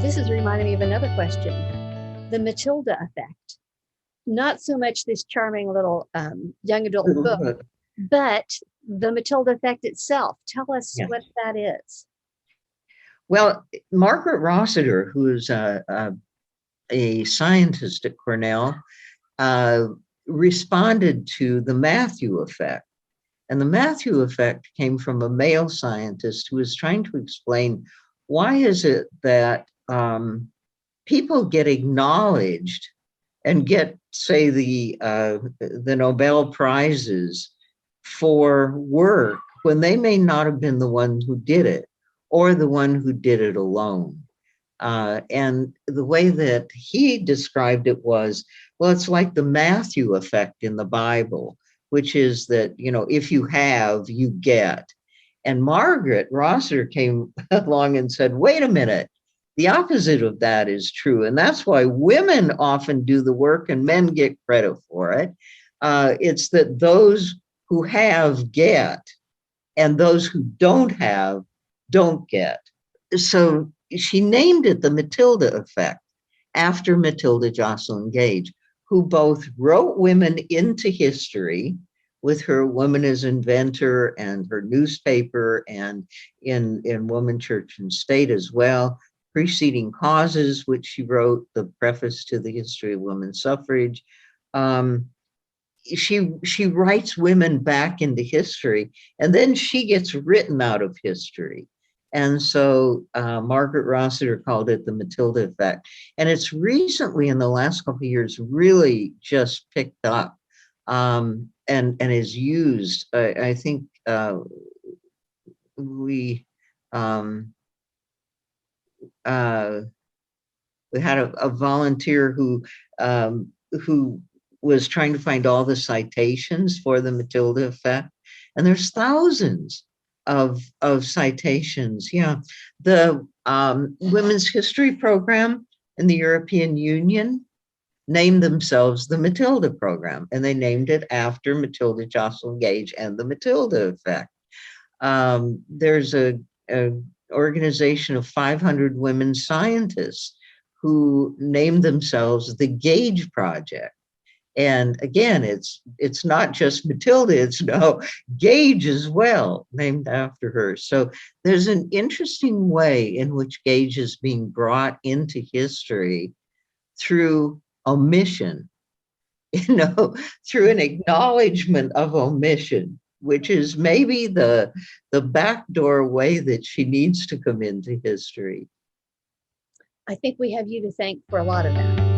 This is reminding me of another question. The Matilda Effect. Not so much this charming little young adult book, but the Matilda Effect itself. Tell us what that is. Well, Margaret Rossiter, who is a scientist at Cornell, responded to the Matthew effect. And the Matthew effect came from a male scientist who was trying to explain why is it that people get acknowledged and get, say, the Nobel Prizes for work when they may not have been the one who did it or the one who did it alone. And the way that he described it was, well, it's like the Matthew effect in the Bible, which is that, you know, if you have, you get. And Margaret Rossiter came along and said, wait a minute, the opposite of that is true. And that's why women often do the work and men get credit for it. It's that those who have get, and those who don't have don't get. So she named it the Matilda Effect after Matilda Joslyn Gage, who both wrote women into history with her Woman as Inventor and her newspaper and in Woman, Church and State as well, Preceding Causes, which she wrote, the preface to the history of women's suffrage. She writes women back into history, and then she gets written out of history. And so Margaret Rossiter called it the Matilda Effect. And it's recently, in the last couple of years, really just picked up and is used. I think we had a volunteer who was trying to find all the citations for the Matilda Effect. And there's thousands of citations. Yeah, the Women's History Program in the European Union named themselves the Matilda Program, and they named it after Matilda Joslyn Gage and the Matilda Effect. There's an organization of 500 women scientists who named themselves the Gage Project. And again, it's not just Matilda, it's now Gage as well, named after her. So there's an interesting way in which Gage is being brought into history through omission, through an acknowledgement of omission, which is maybe the backdoor way that she needs to come into history. I think we have you to thank for a lot of that.